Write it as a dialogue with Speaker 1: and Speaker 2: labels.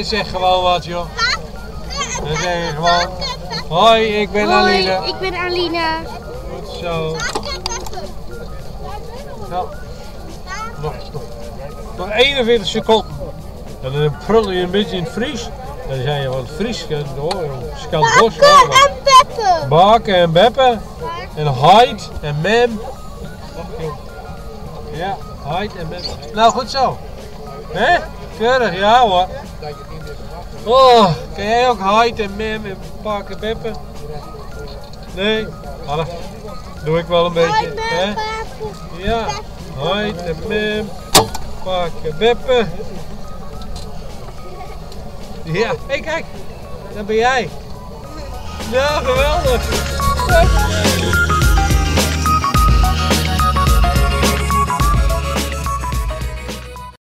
Speaker 1: zeg gewoon wat, joh. Dan zeg je gewoon, hoi, ik ben Aline.
Speaker 2: Hoi, ik ben Aline.
Speaker 1: Goed zo. Zo. Nog 41 seconden. En dan prul je een beetje in het Fries. Dan zijn je wat Fries kunt horen. Skalbos.
Speaker 2: Bakken en beppen.
Speaker 1: Bakken en beppen. En Heid en Mem. Ja, Heid en Mem. Nou, goed zo. Hè? Keurig, ja hoor. Oh, ken jij ook Heid en Mem en Bakken en beppen? Nee? Ah, doe ik wel een beetje. Hè? Ja, Heid en Mem. Bakken, beppen. Ja, hé kijk, daar ben jij. Ja, geweldig.